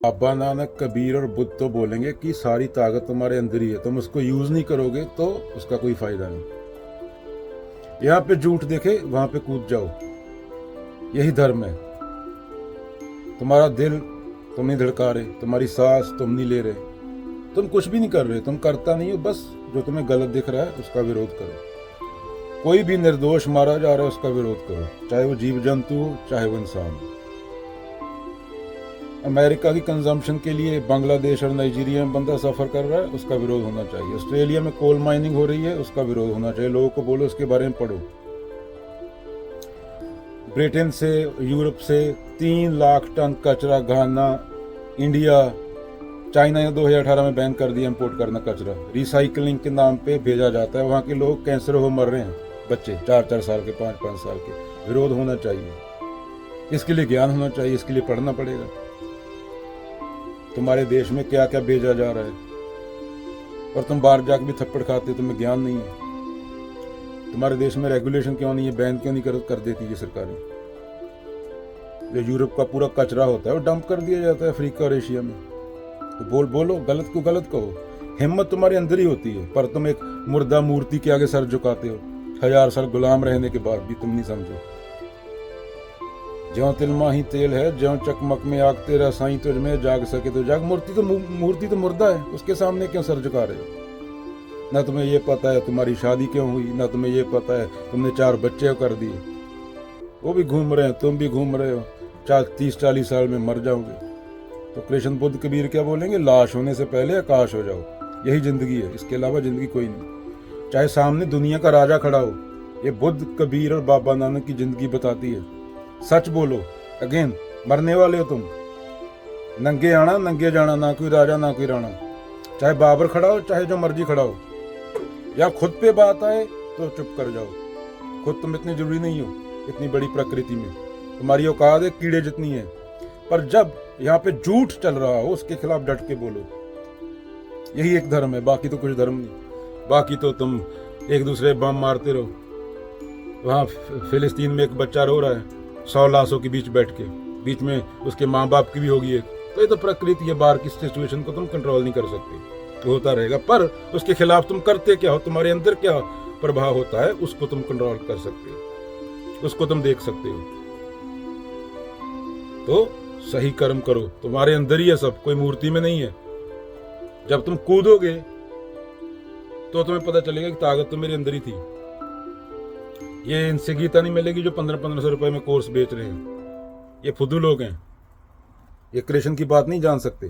बाबा नानक, कबीर और बुद्ध तो बोलेंगे कि सारी ताकत तुम्हारे अंदर ही है, तुम उसको यूज नहीं करोगे तो उसका कोई फायदा नहीं। यहाँ पे झूठ देखे वहां पे कूद जाओ, यही धर्म है। तुम्हारा दिल तुम नहीं धड़का रहे, तुम्हारी सांस तुम नहीं ले रहे, तुम कुछ भी नहीं कर रहे, तुम करता नहीं हो, बस जो तुम्हें गलत दिख रहा है उसका विरोध करो। कोई भी निर्दोष मारा जा रहा है उसका विरोध करो, चाहे वो जीव जंतु हो चाहे वो इंसान हो। अमेरिका की कंजम्पशन के लिए बांग्लादेश और नाइजीरिया में बंदा सफ़र कर रहा है, उसका विरोध होना चाहिए। ऑस्ट्रेलिया में कोल माइनिंग हो रही है, उसका विरोध होना चाहिए। लोगों को बोलो उसके बारे में पढ़ो। ब्रिटेन से, यूरोप से 3 लाख टन कचरा घाना इंडिया, चाइना ने 2018 में बैन कर दिया इंपोर्ट करना कचरा। रिसाइकलिंग के नाम पे भेजा जाता है, वहाँ के लोग कैंसर हो मर रहे हैं, बच्चे 4-4 साल के, 5-5 साल के। विरोध होना चाहिए, इसके लिए ज्ञान होना चाहिए, इसके लिए पढ़ना पड़ेगा। तुम्हारे देश में क्या क्या भेजा जा रहा है और तुम बाहर जाकर भी थप्पड़ खाते, तुम्हें ज्ञान नहीं है। तुम्हारे देश में रेगुलेशन क्यों नहीं है, बैन क्यों नहीं कर देती है सरकारें। जो यूरोप का पूरा कचरा होता है वो डंप कर दिया जाता है अफ्रीका और एशिया में। तो बोलो, गलत को गलत कहो। हिम्मत तुम्हारे अंदर ही होती है, पर तुम एक मुर्दा मूर्ति के आगे सर झुकाते हो। 1000 साल गुलाम रहने के बाद भी तुम नहीं समझो। ज्यों तिल माही तेल है, ज्यों चकमक में आग तेरा साईं तुझ में जाग सके तो जाग। मूर्ति तो मुर्दा है, उसके सामने क्यों सर झुका रहे हो। ना तुम्हें ये पता है तुम्हारी शादी क्यों हुई, ना तुम्हें ये पता है तुमने 4 बच्चे कर दिए। वो भी घूम रहे हैं, तुम भी घूम रहे हो, 30-40 साल में मर जाओगे। तो कृष्ण बुद्ध कबीर क्या बोलेंगे, लाश होने से पहले आकाश हो जाओ। यही जिंदगी है, इसके अलावा जिंदगी कोई नहीं। चाहे सामने दुनिया का राजा खड़ा हो, ये बुद्ध, कबीर और बाबा नानक की जिंदगी बताती है। सच बोलो, अगेन मरने वाले हो तुम। नंगे आना नंगे जाना, ना कोई राजा ना कोई राणा। चाहे बाबर खड़ा हो चाहे जो मर्जी खड़ा हो, या खुद पे बात आए तो चुप कर जाओ। खुद तुम इतनी जरूरी नहीं हो, इतनी बड़ी प्रकृति में तुम्हारी औकात एक कीड़े जितनी है। पर जब यहाँ पे झूठ चल रहा हो उसके खिलाफ डट के बोलो। यही एक धर्म है, बाकी तो कुछ धर्म नहीं। बाकी तो तुम एक दूसरे बम मारते रहो। वहाँ फिलिस्तीन में एक बच्चा रो रहा है 100 लाशों के बीच बैठ के, बीच में उसके माँ बाप की भी होगी एक। तो ये तो प्रकृति है, बाहर की सिचुएशन को तुम कंट्रोल नहीं कर सकते, तो होता रहेगा। पर उसके खिलाफ तुम करते क्या हो, तुम्हारे अंदर क्या प्रभाव होता है, उसको तुम कंट्रोल कर सकते हो, उसको तुम देख सकते हो। तो सही कर्म करो, तुम्हारे अंदर ही है सब, कोई मूर्ति में नहीं है। जब तुम कूदोगे तो तुम्हें पता चलेगा कि ताकत तो मेरे अंदर ही थी। ये इनसे गीता नहीं मिलेगी जो 1500-1500 रुपए में कोर्स बेच रहे हैं। ये फुद्दू लोग हैं, ये कृष्ण की बात नहीं जान सकते।